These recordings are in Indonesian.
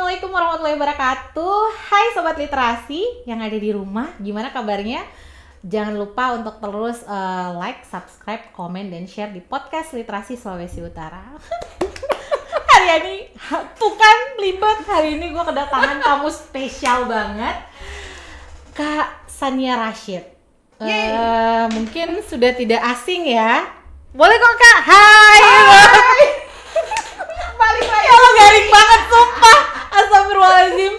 Assalamualaikum warahmatullahi wabarakatuh. Hai Sobat Literasi yang ada di rumah, gimana kabarnya? Jangan lupa untuk terus like, subscribe, komen, dan share di podcast Literasi Sulawesi Utara. Hari ini, tuh kan libet, hari ini gue kedatangan tamu spesial banget, Kak Sania Rashid. Mungkin sudah tidak asing ya. Boleh kok Kak, hai. Balik lagi. Ya lo garing banget sumpah. Astagfirullahaladzim.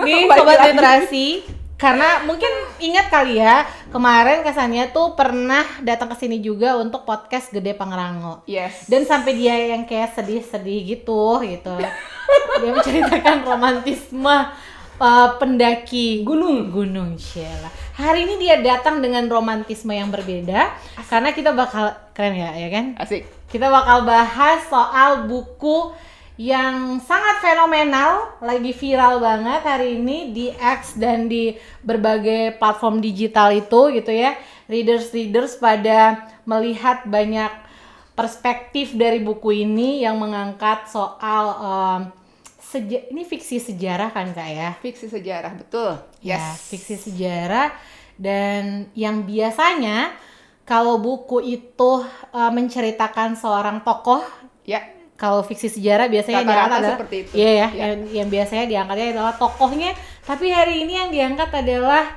Nih Sobat Literasi, karena mungkin ingat kali ya, kemarin Kak Sania tuh pernah datang ke sini juga untuk podcast Gede Pangrango. Yes. Dan sampai dia yang kayak sedih-sedih gitu. Dia menceritakan romantisme pendaki gunung Sheila. Hari ini dia datang dengan romantisme yang berbeda. Asik. Karena kita bakal keren ya kan? Asik. Kita bakal bahas soal buku yang sangat fenomenal, lagi viral banget hari ini di X dan di berbagai platform digital itu gitu ya. Readers pada melihat banyak perspektif dari buku ini yang mengangkat soal ini fiksi sejarah kan Kak ya? Fiksi sejarah, betul. Yes. Ya, fiksi sejarah, dan yang biasanya kalau buku itu menceritakan seorang tokoh, ya. Kalau fiksi sejarah biasanya diangkat adalah seperti itu. Iya ya. Yang biasanya diangkatnya adalah tokohnya, tapi hari ini yang diangkat adalah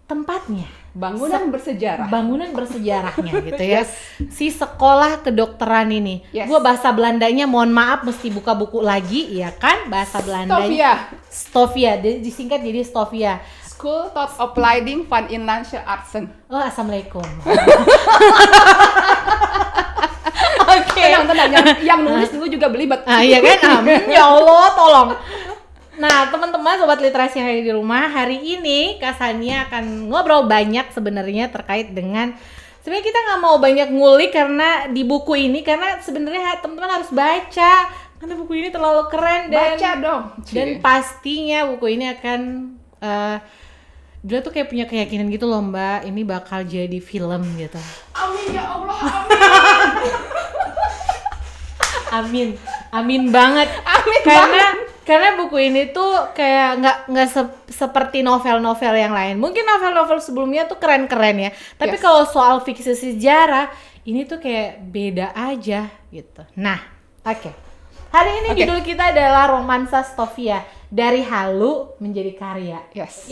tempatnya. Bangunan bersejarahnya gitu ya. Yes. Si sekolah kedokteran ini. Yes. Gua bahasa Belandanya mohon maaf mesti buka buku lagi ya kan, bahasa Belandanya. Stovia, disingkat jadi Stovia. School of Opleiding van Inlandse Artsen. Oh, assalamualaikum. Oke. Tenang, yang nulis dulu juga belibet. Iya kan? Ya Allah, tolong. Nah, teman-teman Sobat Literasi yang ada di rumah, hari ini Kak Sania akan ngobrol banyak sebenarnya terkait dengan, sebenarnya kita nggak mau banyak ngulik karena di buku ini, karena sebenarnya teman-teman harus baca karena buku ini terlalu keren dan baca dong. Dan pastinya buku ini akan dia tuh kayak punya keyakinan gitu loh Mbak, ini bakal jadi film gitu. Amin ya Allah, amin. Amin banget. Amin karena buku ini tuh kayak nggak seperti novel-novel yang lain. Mungkin novel-novel sebelumnya tuh keren-keren ya. Tapi kalau soal fiksi sejarah ini tuh kayak beda aja gitu. Nah, oke. Hari ini judul kita adalah Romansa Stovia, dari halu menjadi karya. Yes.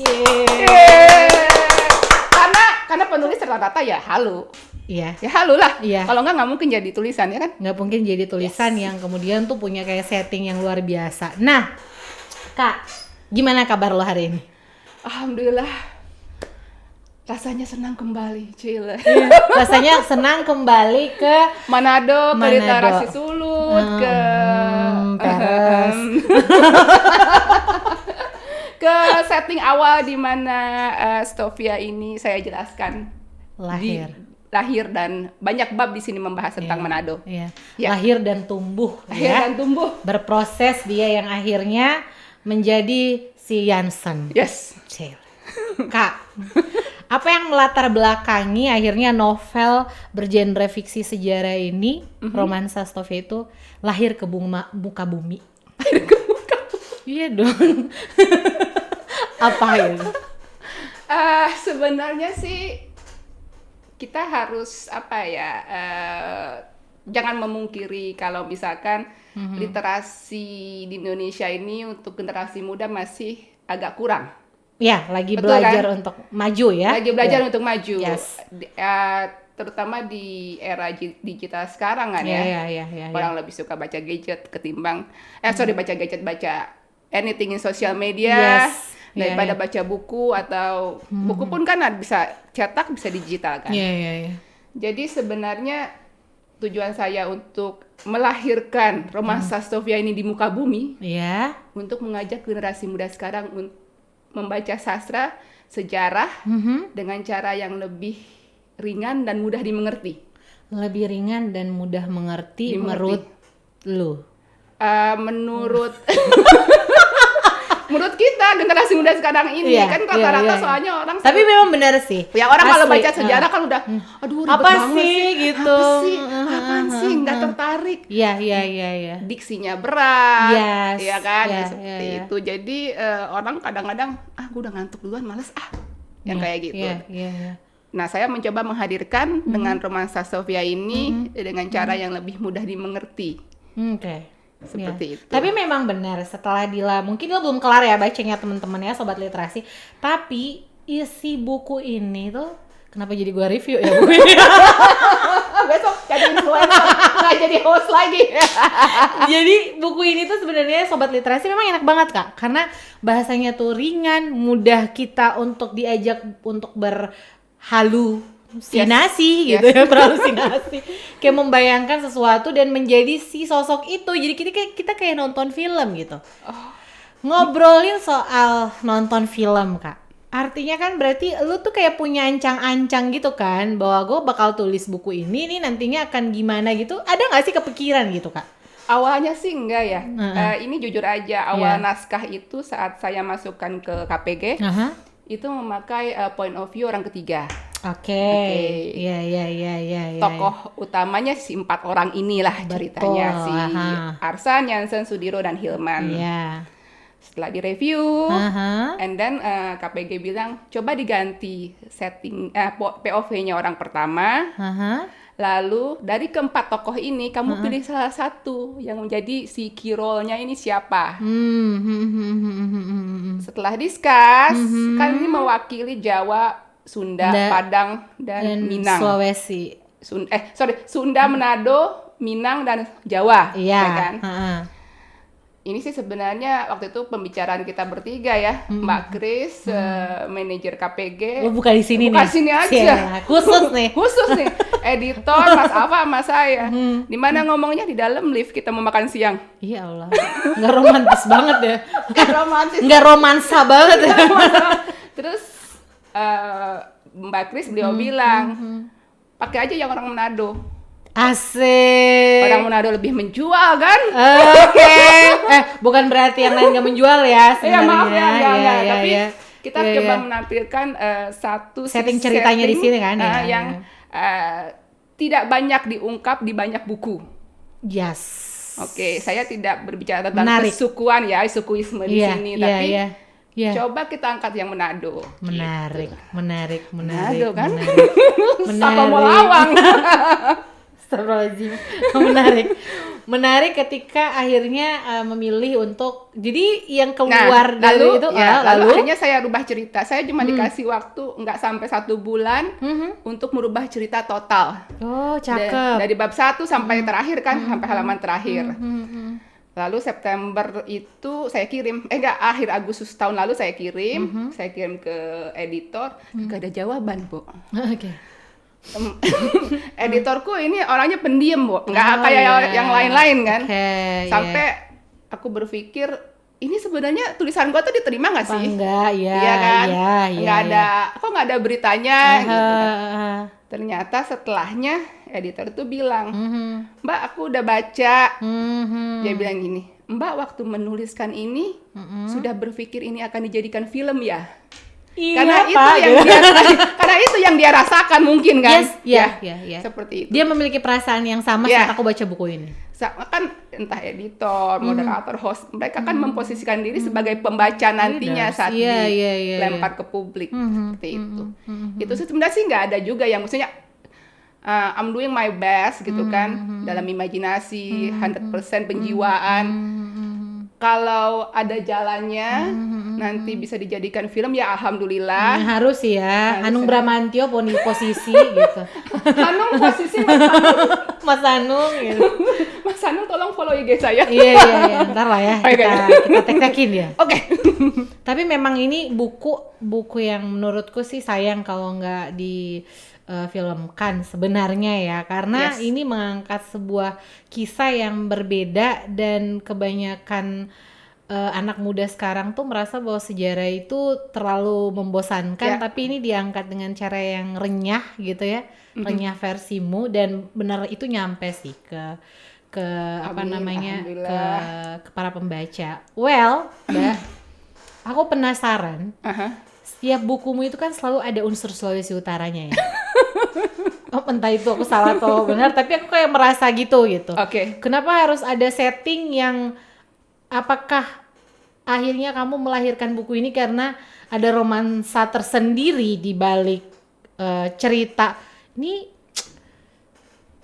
Karena penulis rata-rata ya halu. Iya. Ya halu lah. Iya. Kalau nggak mungkin jadi tulisan ya kan? Nggak mungkin jadi tulisan yang kemudian tuh punya kayak setting yang luar biasa. Nah, Kak, gimana kabar lo hari ini? Alhamdulillah. Rasanya senang kembali, Cile. Iya, rasanya senang kembali ke Manado. Ke Literasi Sulut, ke Peres. Ke setting awal di mana Stovia ini saya jelaskan lahir dan banyak bab di sini membahas tentang Manado. Iya. Ya. Lahir dan tumbuh. Dan tumbuh. Berproses dia yang akhirnya menjadi si Jansen. Yes. Kak, apa yang melatar belakangi akhirnya novel bergenre fiksi sejarah ini, Romansa Stovia itu lahir ke muka bumi? Lahir ke muka bumi. Iya dong. Apa itu? Sebenarnya sih kita harus jangan memungkiri kalau misalkan literasi di Indonesia ini untuk generasi muda masih agak kurang. Ya, lagi betul, belajar kan? Untuk maju ya. Lagi belajar untuk maju. Yes. Terutama di era digital sekarang kan ya. Orang lebih suka baca gadget ketimbang baca anything in social media. Yes. Daripada baca buku atau buku pun kan bisa cetak, bisa digital kan. Iya. Jadi sebenarnya tujuan saya untuk melahirkan Romansa Stovia ini di muka bumi, untuk mengajak generasi muda sekarang membaca sastra, sejarah dengan cara yang lebih ringan dan mudah dimengerti. Lebih ringan dan mudah mengerti. Menurut lu? Menurut kita generasi muda sekarang ini kan rata-rata soalnya orang. Tapi memang benar sih. Ya orang kalau baca sejarah kan udah, aduh ribet apa banget sih gitu. Apaan sih nggak tertarik. Iya. Diksinya berat, Yes, ya kan, iya, seperti iya. itu. Jadi orang kadang-kadang, gue udah ngantuk duluan, males yang kayak gitu. Iya. Nah, saya mencoba menghadirkan dengan romansa Sofia ini dengan cara yang lebih mudah dimengerti. Oke. Seperti itu. Tapi memang benar, setelah mungkin lo belum kelar ya bacanya teman-teman ya Sobat Literasi. Tapi isi buku ini tuh, kenapa jadi gua review ya buku ini? Besok jadi influencer, nggak jadi host lagi. Jadi buku ini tuh sebenarnya Sobat Literasi memang enak banget Kak, karena bahasanya tuh ringan, mudah kita untuk diajak untuk berhalusinasi gitu ya, berhalusinasi, kayak membayangkan sesuatu dan menjadi si sosok itu. Jadi kita kayak nonton film gitu. Ngobrolin soal nonton film Kak. Artinya kan berarti lu tuh kayak punya ancang-ancang gitu kan, bahwa gue bakal tulis buku ini nih nantinya akan gimana gitu. Ada nggak sih kepikiran gitu Kak? Awalnya sih enggak ya. Ini jujur aja, awal naskah itu saat saya masukkan ke KPG, itu memakai point of view orang ketiga. Oke. Iya. Tokoh utamanya si 4 orang inilah ceritanya. Si Arsan, Jansen, Sudiro, dan Hilman. Iya. Setelah direview, and then KPG bilang coba diganti setting POV-nya orang pertama. Lalu dari keempat tokoh ini kamu pilih salah satu yang menjadi si key role-nya ini siapa. Setelah discuss, kan ini mewakili Jawa, Sunda, Padang, dan Minang. Sulawesi. Sunda, Manado, Minang, dan Jawa. Iya. Ya kan? Ini sih sebenarnya waktu itu pembicaraan kita bertiga ya, Mbak Kris, manajer KPG. Bukan di sini nih. Bukan sini aja. Khusus nih. Editor, Mas Alfa sama saya. Di mana ngomongnya di dalam lift kita mau makan siang. Iya Allah. Nggak romantis banget ya. Nggak romansa banget ya. Terus Mbak Kris beliau bilang, pakai aja yang orang Manado. Asik. Orang Manado lebih menjual kan? Oke. Bukan berarti yang lain nggak menjual ya sebenarnya. Maaf ya. Tapi kita coba Iya. menampilkan satu setting ceritanya di sini kan yang tidak banyak diungkap di banyak buku. Yes. Oke, saya tidak berbicara tentang Menarik. kesukuan ya, sukuisme di sini, tapi coba kita angkat yang Manado. Menarik. Manado kan? Menarik. Apa mau lawang? Astagfirullahaladzim. Menarik ketika akhirnya memilih untuk jadi yang keluar dari itu lalu akhirnya saya rubah cerita. Saya cuma dikasih waktu nggak sampai 1 bulan untuk merubah cerita total. Oh, cakep. Dari bab 1 sampai terakhir kan, sampai halaman terakhir. Lalu September itu saya kirim, akhir Agustus tahun lalu saya kirim ke editor, nggak ada jawaban, Bu. Oke. Editorku ini orangnya pendiam, Bu, nggak kayak yang lain-lain kan. Sampai aku berpikir ini sebenarnya tulisan gua tuh diterima nggak sih? Enggak, iya kan? Nggak ada, kok nggak ada beritanya? Gitu kan. Ternyata setelahnya editor tuh bilang, Mbak, aku udah baca. Dia bilang gini, Mbak, waktu menuliskan ini sudah berpikir ini akan dijadikan film ya? Karena itu yang dia rasakan mungkin kan. Yes. Seperti itu. Dia memiliki perasaan yang sama saat aku baca buku ini. Kan entah editor, moderator, host, mereka kan memposisikan diri sebagai pembaca nantinya saat dilempar ke publik. Seperti itu. Itu sebenarnya sih nggak ada juga yang maksudnya I'm doing my best gitu kan, dalam imajinasi, 100% penjiwaan. Kalau ada jalannya, nanti bisa dijadikan film ya alhamdulillah. Harus ya. Hanung Bramantyo posisi gitu. Hanung posisi Mas Hanung gitu. Mas Hanung tolong follow IG saya. Iya, ntar lah ya. Kita tek-tekin ya. Oke. Tapi memang ini buku yang menurutku sih sayang kalau nggak di filmkan sebenarnya ya, karena ini mengangkat sebuah kisah yang berbeda dan kebanyakan anak muda sekarang tuh merasa bahwa sejarah itu terlalu membosankan, tapi ini diangkat dengan cara yang renyah gitu ya, renyah versimu, dan benar itu nyampe sih ke ke para pembaca. Well, Mbak, aku penasaran. Setiap bukumu itu kan selalu ada unsur Sulawesi Utaranya ya. entah itu aku salah atau benar, tapi aku kayak merasa gitu. Oke. Kenapa harus ada setting yang, apakah akhirnya kamu melahirkan buku ini karena ada romansa tersendiri di balik cerita ini?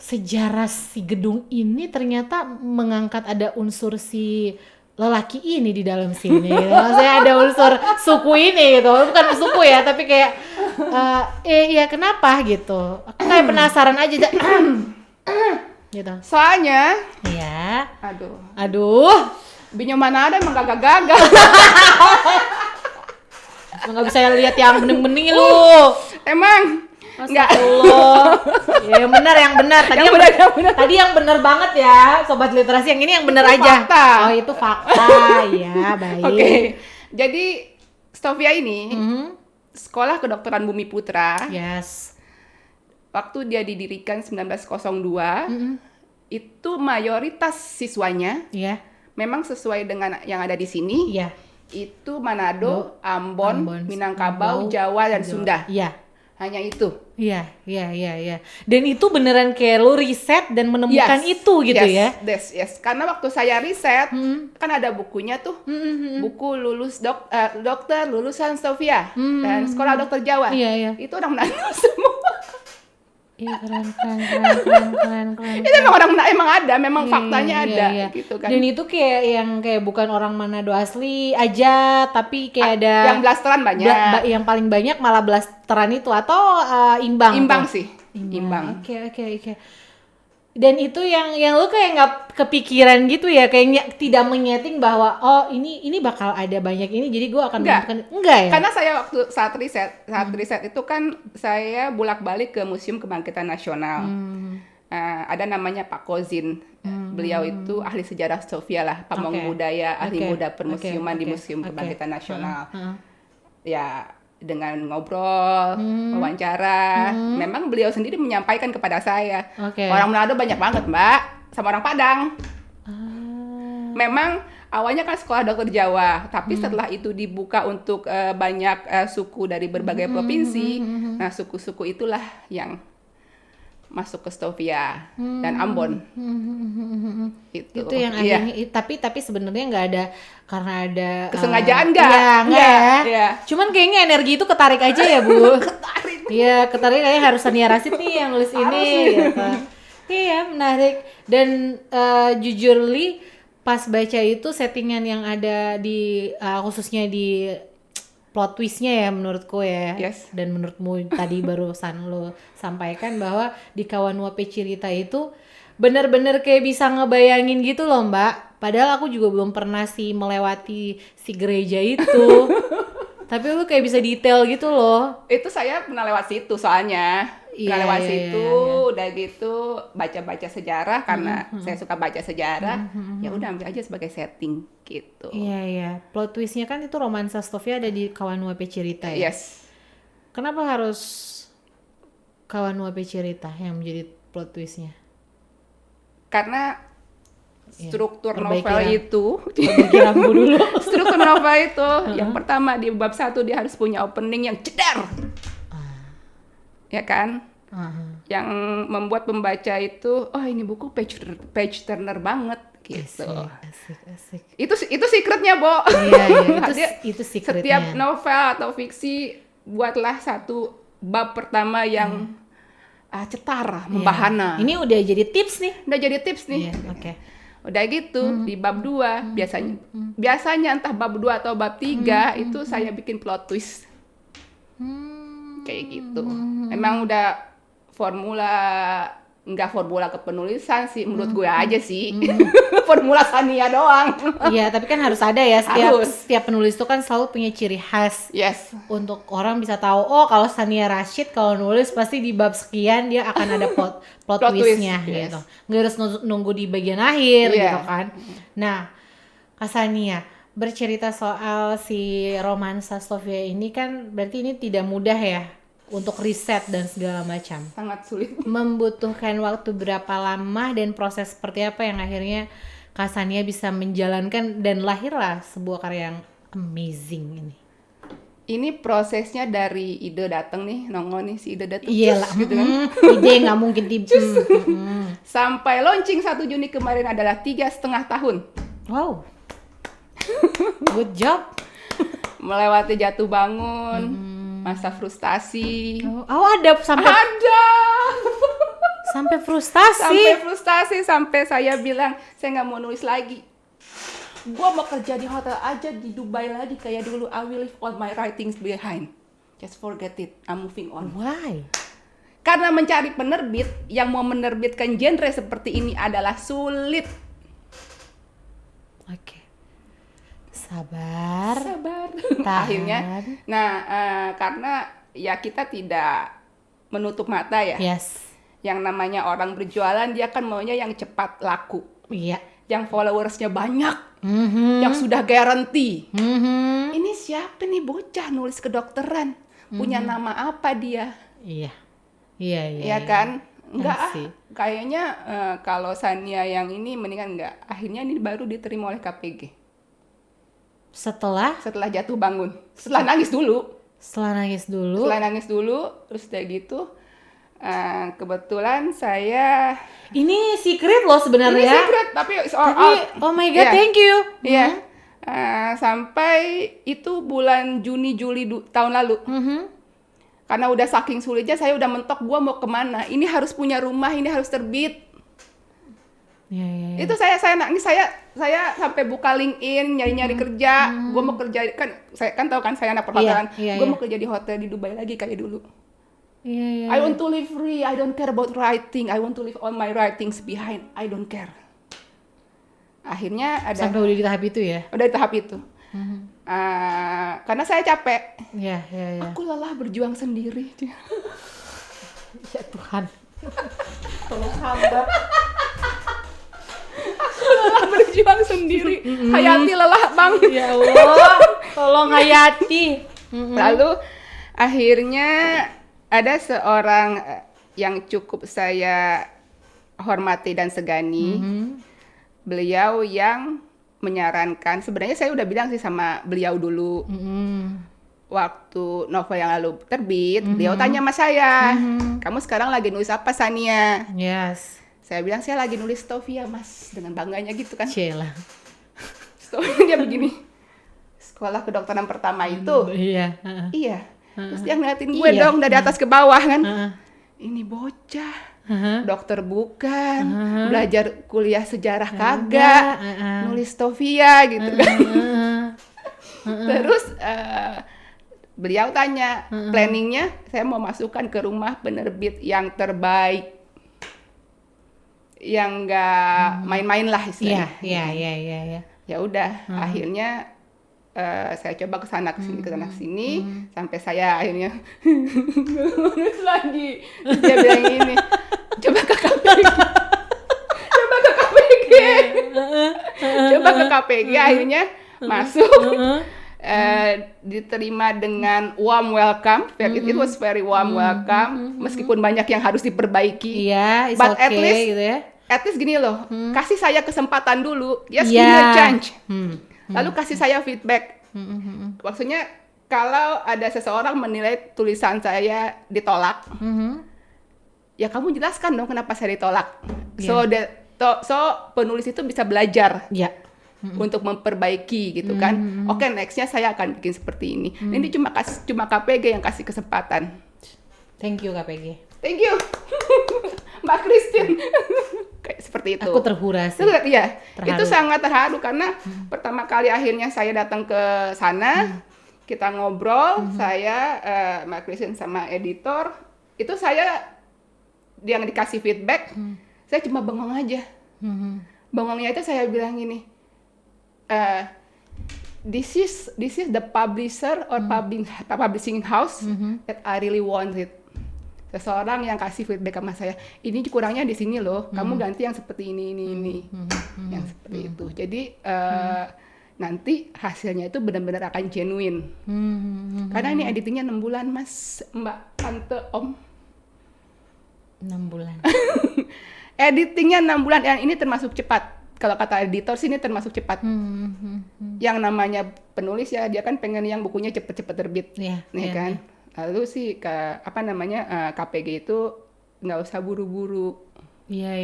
Sejarah si gedung ini ternyata mengangkat ada unsur si lelaki ini di dalam sini. Maksudnya ada unsur suku ini gitu. Bukan suku ya, tapi kayak ya kenapa gitu. Aku kayak penasaran aja. Gitu. Soalnya ya. Aduh. Binyo mana ada emang gagak-gagak. Nggak bisa lihat yang bening-bening lu. Emang Enggak. Ya yang benar. Tadi yang benar banget ya, sobat literasi. Yang ini yang benar aja. Fakta. Oh, itu fakta. Ya, baik. Oke. Jadi Stovia ini sekolah kedokteran Bumi Putra. Yes. Waktu dia didirikan 1902, itu mayoritas siswanya memang sesuai dengan yang ada di sini. Itu Manado, Ambon, Minangkabau, Jawa dan Sunda. Iya. Hanya itu. Iya. Dan itu beneran kayak lu riset dan menemukan itu gitu ya? Yes. Karena waktu saya riset, kan ada bukunya tuh, buku dokter lulusan Stovia dan sekolah dokter Jawa. Iya. Itu orang Manado semua. Iya, keren. Itu emang ada, memang faktanya ada, gitu kan. Dan itu kayak bukan orang Manado asli aja, tapi kayak ada yang blasteran banyak. Yang paling banyak malah blasteran itu atau imbang? Imbang sih. Imbang. Oke. Dan itu yang lu kayak nggak kepikiran gitu ya, kayak tidak menyeting bahwa ini bakal ada banyak ini, jadi gue akan menemukan. Enggak ya? Karena saya waktu saat riset itu kan saya bolak-balik ke Museum Kebangkitan Nasional. Ada namanya Pak Kozin. Beliau itu ahli sejarah Stovia lah, pamong budaya, ahli muda permusiuman di Museum Kebangkitan Nasional. Ya, dengan ngobrol, wawancara, memang beliau sendiri menyampaikan kepada saya, orang Manado banyak banget Mbak, sama orang Padang. Memang awalnya kan sekolah dokter Jawa, tapi setelah itu dibuka untuk banyak suku dari berbagai provinsi. Nah, suku-suku itulah yang masuk ke Stovia dan Ambon. Itu yang akhirnya, tapi sebenarnya nggak ada, karena ada kesengajaan nggak ya. Cuman kayaknya energi itu ketarik aja ya Bu. ketarik kayaknya harus Sania Rashid nih yang nulis ini gitu. Iya, menarik. Dan jujur Li, pas baca itu settingan yang ada di khususnya di plot twistnya ya menurutku ya. Dan menurutmu tadi barusan lo sampaikan bahwa di Kawanua Pecirita itu bener-bener kayak bisa ngebayangin gitu loh Mbak. Padahal aku juga belum pernah melewati si gereja itu. Tapi lu kayak bisa detail gitu loh. Itu saya pernah lewat situ soalnya. Lewat situ, udah gitu baca-baca sejarah karena saya suka baca sejarah. Ya udah ambil aja sebagai setting gitu. Iya. Plot twistnya kan itu romansa Stovia ada di Kawanua Pecirita ya. Yes. Kenapa harus Kawanua Pecirita yang menjadi plot twistnya? Karena struktur novel itu, struktur novel itu, yang pertama di bab 1 dia harus punya opening yang jedar. Ya kan, yang membuat pembaca itu, ini buku page turner banget gitu. Asik. Itu secretnya, Bo. Iya, itu secretnya. Setiap novel atau fiksi buatlah satu bab pertama yang cetar, membahana. Ini udah jadi tips nih. Oke. Udah gitu di bab 2 biasanya entah bab 2 atau bab 3 itu saya bikin plot twist. Kayak gitu. Emang udah nggak formula kepenulisan sih menurut gue aja sih. Formula Sania doang. Iya, tapi kan harus ada ya, setiap penulis itu kan selalu punya ciri khas. Yes. Untuk orang bisa tahu, kalau Sania Rashid kalau nulis pasti di bab sekian dia akan ada plot twist-nya gitu. Nggak harus nunggu di bagian akhir gitu kan. Nah, Kak Sania, bercerita soal si romansa Stovia ini kan berarti ini tidak mudah ya untuk riset dan segala macam. Sangat sulit. Membutuhkan waktu berapa lama dan proses seperti apa yang akhirnya Kak Sania bisa menjalankan dan lahirlah sebuah karya yang amazing ini? Ini prosesnya dari ide datang nih, nongol nih si ide datang. Iyalah, gitu kan. Ide nggak mungkin Sampai launching 1 Juni kemarin adalah 3,5 tahun. Wow. Good job. Melewati jatuh bangun, masa frustasi. Oh, ada sampai sampai frustasi. Sampai saya bilang saya nggak mau nulis lagi. Gua mau kerja di hotel aja di Dubai lagi kayak dulu. I will leave all my writings behind. Just forget it. I'm moving on. Why? Karena mencari penerbit yang mau menerbitkan genre seperti ini adalah sulit. Oke. Sabar. Tahan. Akhirnya, karena ya kita tidak menutup mata ya. Yes. Yang namanya orang berjualan dia kan maunya yang cepat laku. Iya. Yang followersnya banyak, yang sudah guarantee. Ini siapa nih bocah nulis kedokteran, punya nama apa dia? Iya. Iya kan? Enggak kayaknya kalau Sania yang ini mendingan enggak. Akhirnya ini baru diterima oleh KPG. Setelah jatuh bangun, setelah nangis dulu, terus kayak gitu. Kebetulan saya ini secret loh sebenarnya. Ini secret tapi oh my god, thank you. Iya. Sampai itu bulan Juni Juli tahun lalu. Karena udah saking sulitnya saya udah mentok gua mau kemana. Ini harus punya rumah, ini harus terbit. Ya. Itu saya nangis, saya sampai buka LinkedIn nyari kerja. Gua mau kerja saya kan tahu kan saya anak perhotelan. Gua mau kerja di hotel di Dubai lagi kayak dulu. I want to live free. I don't care about writing. I want to leave all my writings behind. I don't care. Akhirnya ada. Sampai udah di tahap itu ya? Udah di tahap itu. Karena saya capek. Iya. Aku lelah berjuang sendiri. Ya Tuhan. Tolong hamba. Aku lelah berjuang sendiri. Hayati lelah banget. Ya Allah. Tolong Hayati. Lalu akhirnya ada seorang yang cukup saya hormati dan segani. Beliau yang menyarankan, sebenarnya saya udah bilang sih sama beliau dulu. Waktu novel yang lalu terbit, beliau tanya sama saya, kamu sekarang lagi nulis apa, Sania? Yes. Saya bilang, saya lagi nulis Stovia, Mas. Dengan bangganya gitu kan. Cielah. Dia begini, sekolah kedokteran pertama itu. Iya. Terus dia ngeliatin gue dong dari atas ke bawah kan. Ini bocah, dokter bukan, belajar kuliah sejarah kagak, nulis Stovia gitu kan. Terus beliau tanya, planningnya saya mau masukkan ke rumah penerbit yang terbaik, yang nggak main-main lah istilahnya. Iya. Ya udah, akhirnya saya coba kesana kesini, sampai saya akhirnya nulis lagi. Terus dia bilang ini, coba ke KPG, akhirnya masuk, diterima dengan warm welcome. It was very warm welcome, meskipun banyak yang harus diperbaiki. Iya, but okay, at least, gitu ya. At least gini loh, kasih saya kesempatan dulu, give me a chance. Lalu kasih saya feedback. Maksudnya kalau ada seseorang menilai tulisan saya ditolak, ya kamu jelaskan dong kenapa saya ditolak. So penulis itu bisa belajar untuk memperbaiki gitu kan. Oke, nextnya saya akan bikin seperti ini. Ini cuma KPG yang kasih kesempatan. Thank you KPG. Thank you Mbak Christine. Kayak seperti itu. Aku terhura sih. Iya, itu sangat terharu karena pertama kali akhirnya saya datang ke sana, kita ngobrol, saya, Mbak Christine sama editor, itu saya yang dikasih feedback, saya cuma bengong aja. Bengongnya itu saya bilang gini, this is the publisher or publishing house that I really wanted. Seseorang yang kasih feedback sama saya, ini kurangnya di sini loh, kamu ganti yang seperti ini. Yang seperti itu. Jadi nanti hasilnya itu benar-benar akan genuine. Karena ini editingnya 6 bulan, Mas, Mbak, Tante, Om. 6 bulan. Editingnya 6 bulan, yang ini termasuk cepat. kalau kata editor sih ini termasuk cepat. Yang namanya penulis ya dia kan pengen yang bukunya cepet-cepet terbit, nih kan. Lalu sih KPG itu nggak usah buru-buru. Iya.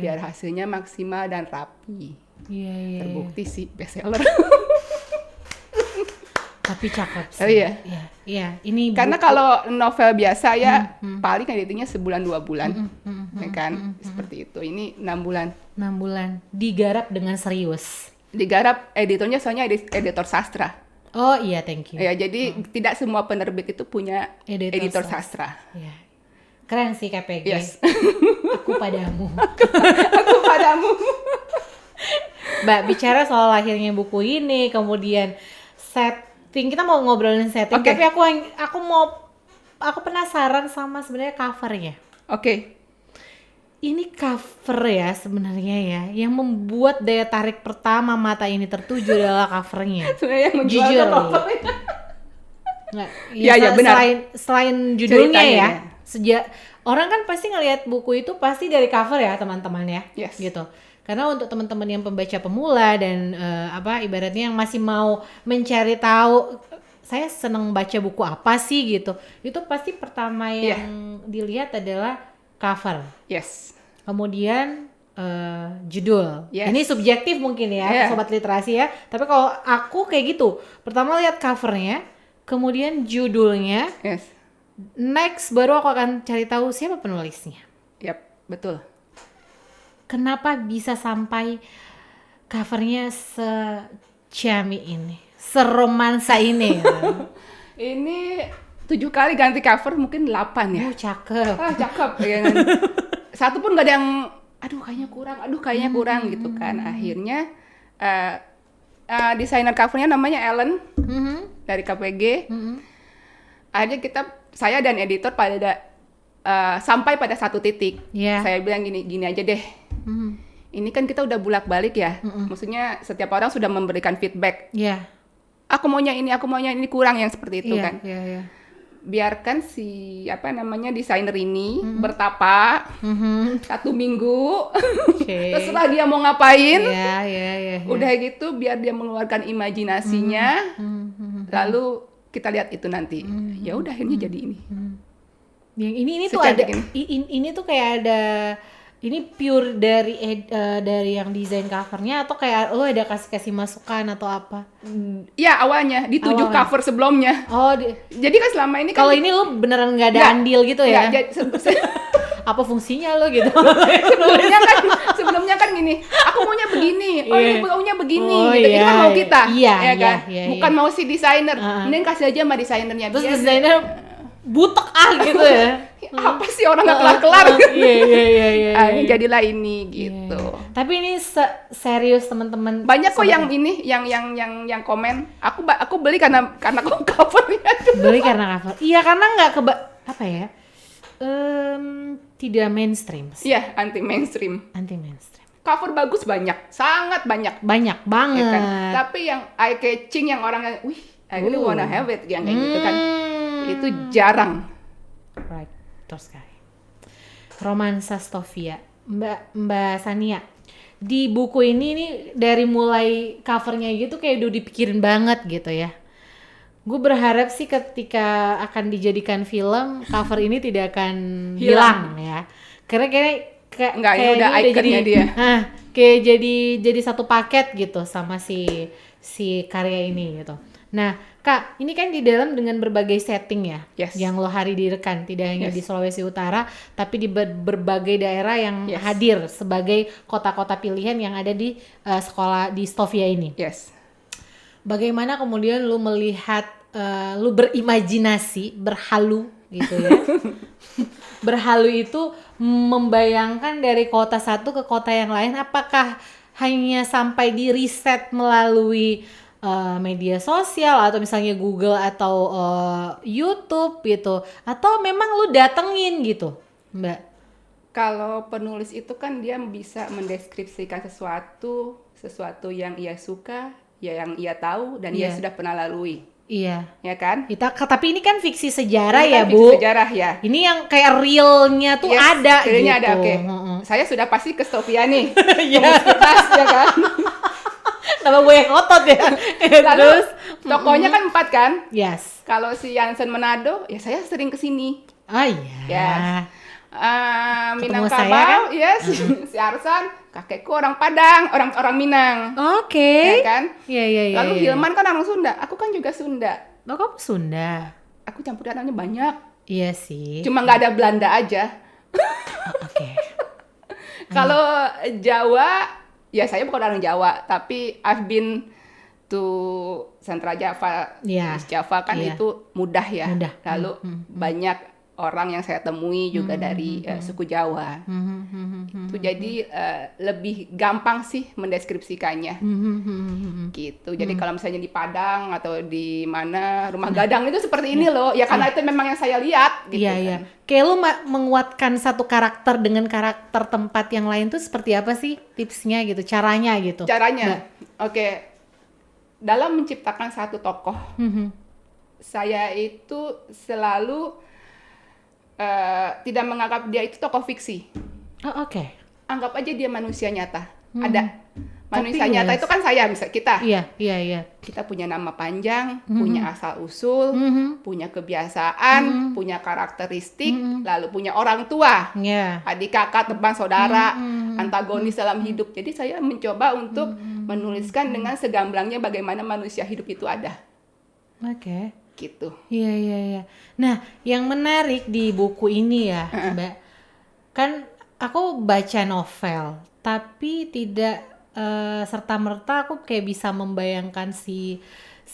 Biar hasilnya maksimal dan rapi. Iya. Terbukti sih bestseller. Tapi cakep sih. Oh iya. Iya. Ini karena kalau novel biasa ya paling editingnya sebulan 2 bulan, ya kan? Seperti itu. Ini 6 bulan. 6 bulan. Digarap dengan serius. Digarap editornya soalnya editor sastra. Oh iya, thank you. Ya, jadi tidak semua penerbit itu punya editor sastra. Iya. Keren sih KPG. Yes. Aku padamu. Aku padamu. Mbak, bicara soal lahirnya buku ini, kemudian setting, kita mau ngobrolin setting, tapi aku penasaran sama sebenarnya covernya. Oke. Ini cover ya sebenarnya ya, yang membuat daya tarik pertama mata ini tertuju adalah covernya. Sebenarnya yang menjual jujur covernya. Ya, benar. Selain judulnya Ceritanya, ya. Orang kan pasti ngelihat buku itu pasti dari cover ya teman-teman ya, Yes. gitu. Karena untuk teman-teman yang pembaca pemula dan ibaratnya yang masih mau mencari tahu, saya seneng baca buku apa sih gitu, itu pasti pertama yang dilihat adalah cover. Yes. Kemudian judul. Yes. Ini subjektif mungkin ya, sobat literasi ya. Tapi kalau aku kayak gitu, pertama lihat covernya, kemudian judulnya. Yes. Next baru aku akan cari tahu siapa penulisnya. Yap, betul. Kenapa bisa sampai covernya secami ini, seromansa ini? Ini 7 kali ganti cover, mungkin 8 ya. Cakep. Cakep. Ya. Satu pun gak ada yang, aduh kayaknya kurang gitu kan. Akhirnya desainer covernya namanya Ellen dari KPG. Akhirnya saya dan editor sampai pada satu titik. Saya bilang gini aja deh. Ini kan kita udah bolak-balik ya. Maksudnya setiap orang sudah memberikan feedback. Aku maunya ini kurang yang seperti itu kan. Biarkan si desainer ini bertapa 1 minggu. Terserah dia mau ngapain. Udah gitu biar dia mengeluarkan imajinasinya. Lalu kita lihat itu nanti. Ya udah akhirnya jadi ini. Yang ini tuh ada ini tuh kayak ada, ini pure dari yang desain covernya atau kayak lo ada kasih masukan atau apa? Ya awalnya di 7 cover sebelumnya. Jadi kan selama ini kalau ini lo beneran nggak ada andil gitu ya? Apa fungsinya lo gitu? sebelumnya kan gini, aku maunya begini, ini maunya begini, gitu. Ini kan mau kita, ya kan? Bukan mau si desainer. Mending kasih aja sama desainernya. Terus desainer butek gitu ya? Apa sih orang nggak kelar-kelar? Iya. Jadilah ini gitu. Tapi ini serius teman-teman. Banyak kok yang ini, yang komen. Aku beli karena covernya. Beli karena cover. Iya, karena nggak tidak mainstream. Iya, anti mainstream. Cover bagus banyak, sangat banyak. Banyak banget. Ya kan? Tapi yang eye catching, yang orang I really wanna have it, yang kayak gitu kan, itu jarang. Right, terus sekali. Romansa Stovia, Mbak Sania. Di buku ini dari mulai covernya gitu kayak udah dipikirin banget gitu ya. Gue berharap sih ketika akan dijadikan film, cover ini tidak akan hilang ya. Karena kayaknya udah ikonnya dia. Kayak jadi satu paket gitu sama si karya ini gitu. Nah, Kak, ini kan di dalam dengan berbagai setting ya, yang lo hadirkan, tidak hanya di Sulawesi Utara, tapi di berbagai daerah yang hadir sebagai kota-kota pilihan yang ada di sekolah di Stovia ini. Bagaimana kemudian lu melihat, lu berimajinasi, berhalu gitu ya. Berhalu itu membayangkan dari kota satu ke kota yang lain, apakah hanya sampai di riset melalui media sosial atau misalnya Google atau YouTube gitu, atau memang lu datengin gitu, Mbak? Kalau penulis itu kan dia bisa mendeskripsikan sesuatu yang ia suka, yang ia tahu dan ia sudah pernah lalui. Iya. Ya kan? Tapi ini kan fiksi sejarah ini ya, kan Bu. Fiksi sejarah ya. Ini yang kayak realnya tuh ada realnya gitu. Ada, oke. Saya sudah pasti ke Stovia nih. Iya. Ya kan. Nama gue yang ngotot ya. Lalu tokonya kan 4 kan? Yes. Kalau si Jansen Manado, ya saya sering kesini. Oh iya. Yes. Ketemu Minangkabau, saya kan? yes. Si Arsan, kakekku orang Padang, orang Minang. Oke. Ya kan? Iya. Lalu Hilman kan orang Sunda, aku kan juga Sunda. Oh, kamu Sunda? Aku campur tanahnya banyak. Iya sih. Cuma nggak ada Belanda aja. Oke. Kalau Jawa, ya saya bukan orang Jawa, tapi I've been to Central Java, East Java kan itu mudah ya. Mudah. Lalu banyak orang yang saya temui juga dari suku Jawa. Itu jadi lebih gampang sih mendeskripsikannya. Gitu. Jadi kalau misalnya di Padang atau di mana rumah gadang itu seperti ini loh. Ya karena itu memang yang saya lihat gitu. Iya. Kayak lu menguatkan satu karakter dengan karakter tempat yang lain tuh seperti apa sih tipsnya gitu, caranya gitu? Caranya. Oke. Dalam menciptakan satu tokoh, saya itu selalu tidak menganggap dia itu tokoh fiksi. Oh, oke. Anggap aja dia manusia nyata. Ada. Manusia nyata itu kan saya, misalnya kita. Iya. Kita punya nama panjang, punya asal-usul, punya kebiasaan, punya karakteristik, lalu punya orang tua, adik kakak, teman, saudara, antagonis dalam hidup. Jadi saya mencoba untuk menuliskan dengan segamblangnya bagaimana manusia hidup itu ada. Oke. Gitu. Iya. Nah, yang menarik di buku ini ya, Mbak, kan aku baca novel, tapi tidak serta-merta aku kayak bisa membayangkan si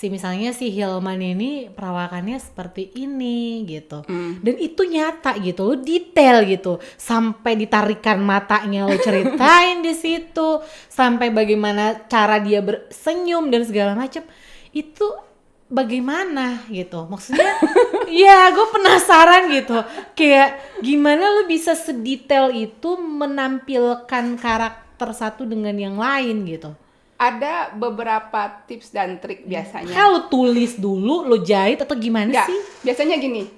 misalnya si Hilman ini perawakannya seperti ini gitu. Dan itu nyata gitu, lo detail gitu. Sampai ditarikan matanya lo ceritain di situ, sampai bagaimana cara dia bersenyum dan segala macam. Itu bagaimana gitu, maksudnya ya gue penasaran gitu, kayak gimana lu bisa sedetail itu menampilkan karakter satu dengan yang lain gitu. Ada beberapa tips dan trik biasanya. Kalau tulis dulu, lo jahit atau gimana sih? Biasanya gini,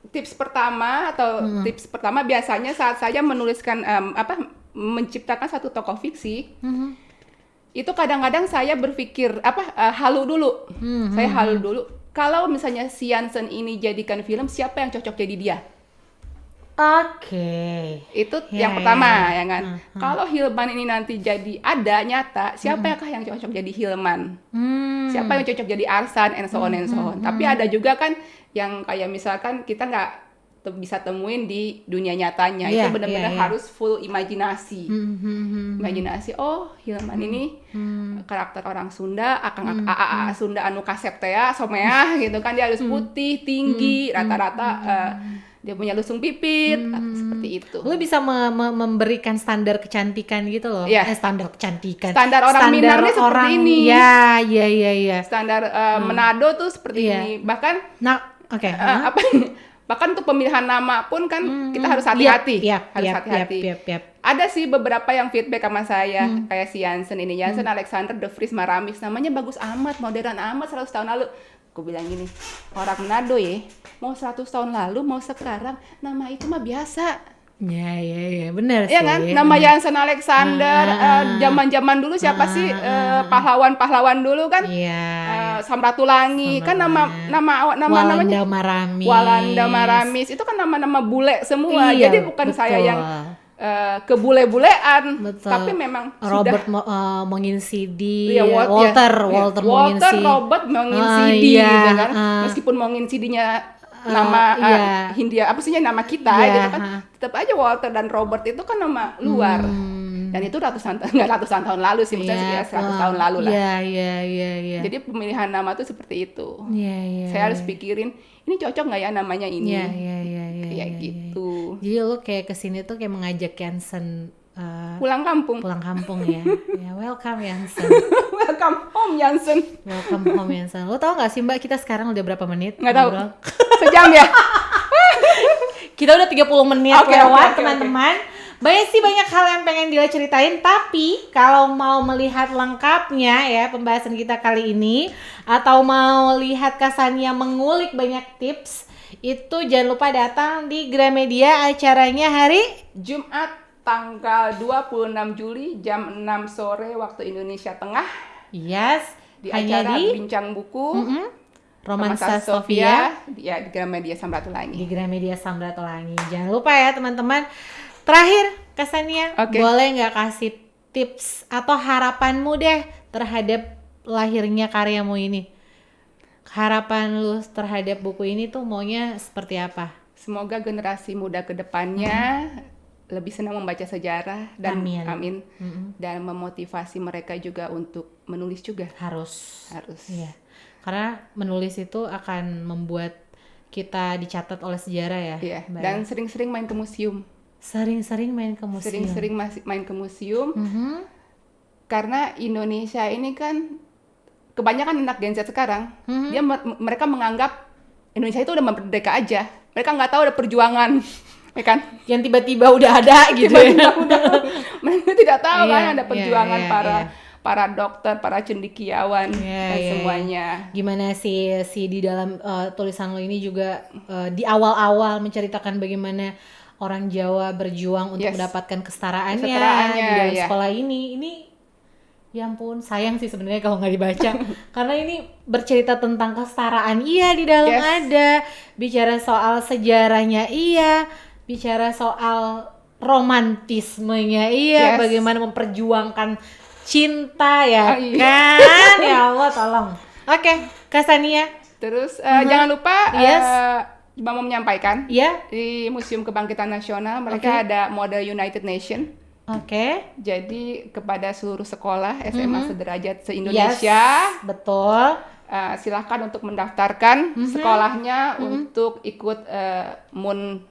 tips pertama biasanya saat saya menuliskan menciptakan satu tokoh fiksi. Itu kadang-kadang saya berpikir halu dulu. Saya halu dulu. Kalau misalnya si Jansen ini jadikan film, siapa yang cocok jadi dia? Oke. Itu yang pertama, ya kan. Kalau Hilman ini nanti jadi ada nyata, siapakah yang cocok jadi Hilman? Siapa yang cocok jadi Arsan, and so on and so on. Tapi ada juga kan yang kayak misalkan kita nggak bisa temuin di dunia nyatanya. Itu benar-benar harus full imajinasi. Imajinasi, oh Hilman ini karakter orang Sunda, Sunda anu kasep teh somea gitu kan, dia harus putih, tinggi, rata-rata dia punya lusung pipit, seperti itu. Lu bisa memberikan standar kecantikan gitu loh. Standar kecantikan. Standar orang Minang ini seperti ini. Iya. Standar Manado tuh seperti ini. Bahkan bahkan untuk pemilihan nama pun kan kita harus hati-hati. Hati-hati. Ada sih beberapa yang feedback sama saya, kayak si Jansen ini, Jansen Alexander de Vries Maramis, namanya bagus amat, modern amat 100 tahun lalu. Aku bilang gini, orang Manado ya, mau 100 tahun lalu, mau sekarang, nama itu mah biasa. Iya, benar sih. Iya kan, nama Jansen Alexander, zaman-zaman dulu siapa sih pahlawan-pahlawan dulu kan? Samratulangi, kan namanya Walanda Maramis, itu kan nama-nama bule semua. Jadi bukan saya yang kebule-bulean, tapi memang Robert Monginsidi, Walter Robert Monginsidi gitu kan. Meskipun Monginsidinya nama Hindia, apa sih nama kita gitu kan, tetap aja Walter dan Robert itu kan nama luar. Dan itu nggak ratusan tahun lalu sih, misalnya 100 tahun lalu lah. Iya. Jadi pemilihan nama tuh seperti itu. Iya. Saya harus pikirin, ini cocok nggak ya namanya ini? Iya. Gitu. Jadi lo kayak kesini tuh kayak mengajak Jansen pulang kampung ya. Welcome Jansen. Welcome home Jansen. Welcome home Jansen. Lo tau nggak sih Mbak, kita sekarang udah berapa menit? Nggak tahu. Sejam ya. Kita udah 30 menit lewat teman-teman. Okay. Banyak hal yang pengen Dila ceritain, tapi kalau mau melihat lengkapnya ya pembahasan kita kali ini, atau mau lihat Kasania mengulik banyak tips, Itu jangan lupa datang di Gramedia, acaranya hari Jumat tanggal 26 Juli jam 6 sore waktu Indonesia Tengah. Yes, Di hanya acara di Bincang Buku. Romansa Sofia ya di Gramedia Samratulangi. Di Gramedia Samratulangi. Jangan lupa ya teman-teman. Terakhir kesannya, boleh nggak kasih tips atau harapanmu deh terhadap lahirnya karyamu ini? Harapan lu terhadap buku ini tuh maunya seperti apa? Semoga generasi muda ke depannya lebih senang membaca sejarah dan amin. Dan memotivasi mereka juga untuk menulis juga. Harus. Iya. Karena menulis itu akan membuat kita dicatat oleh sejarah ya. Iya. Dan sering-sering main ke museum. Sering-sering main ke museum. Karena Indonesia ini kan kebanyakan anak Gen Z sekarang, mereka menganggap Indonesia itu udah merdeka aja. Mereka nggak tahu ada perjuangan, ya kan? Yang tiba-tiba udah ada gitu. Mereka tidak tahu kan ada perjuangan para dokter, para cendekiawan dan semuanya. Gimana sih di dalam tulisan lo ini juga di awal-awal menceritakan bagaimana orang Jawa berjuang untuk mendapatkan kesetaraannya di dalam sekolah ini. Ya ampun, sayang sih sebenarnya kalau nggak dibaca. Karena ini bercerita tentang kesetaraan, di dalam ada. Bicara soal sejarahnya, bicara soal romantismenya, bagaimana memperjuangkan cinta, ya kan? Ya Allah, tolong. Oke, Kak Sania. Terus jangan lupa mau menyampaikan di Museum Kebangkitan Nasional mereka ada model United Nation. Jadi kepada seluruh sekolah SMA sederajat se-Indonesia, betul. Silahkan untuk mendaftarkan sekolahnya untuk ikut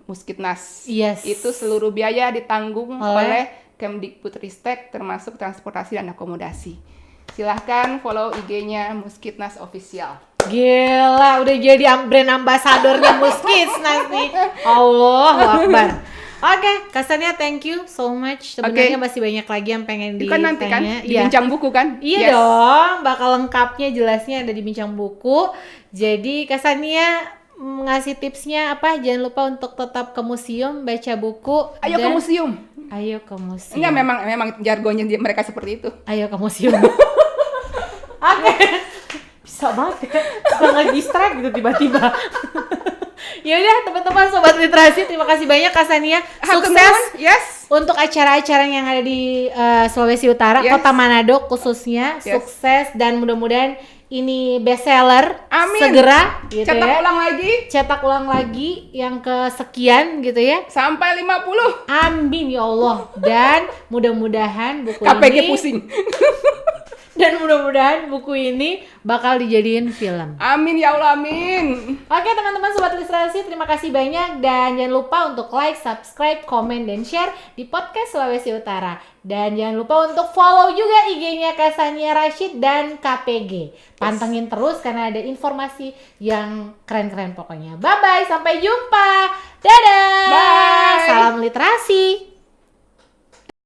Muskitnas. Itu seluruh biaya ditanggung oleh Kemdikbudristek termasuk transportasi dan akomodasi. Silahkan follow IG-nya Muskitnas Official. Gila, udah jadi brand ambasadornya Muskitnas nih. Allahu Akbar. Oke, Kasania, thank you so much. Sebenarnya masih banyak lagi yang pengen ditanya. Kan nanti kan di Bincang Buku kan? Iya dong, bakal lengkapnya jelasnya ada di Bincang Buku. Jadi Kasania ngasih tipsnya apa? Jangan lupa untuk tetap ke museum, baca buku. Ayo ke museum. Ayo ke museum. Enggak, memang jargonnya mereka seperti itu. Ayo ke museum. Oke. Bisa banget ya. Suka nge-distract gitu tiba-tiba. Ya udah teman-teman sobat literasi, terima kasih banyak Kak Sania. Sukses untuk acara-acara yang ada di Sulawesi Utara, Kota Manado khususnya. Sukses dan mudah-mudahan ini bestseller. Amin. Segera gitu Cetak ulang lagi yang kesekian gitu ya. Sampai 50. Amin ya Allah. Dan mudah-mudahan buku KPG ini pusing. Dan mudah-mudahan buku ini bakal dijadiin film. Amin ya Allah, amin. Oke teman-teman sobat literasi, terima kasih banyak. Dan jangan lupa untuk like, subscribe, komen, dan share di podcast Sulawesi Utara. Dan jangan lupa untuk follow juga IG-nya Kak Sania Rashid dan KPG. Pantengin terus karena ada informasi yang keren-keren pokoknya. Bye-bye, sampai jumpa. Dadah. Bye. Salam literasi.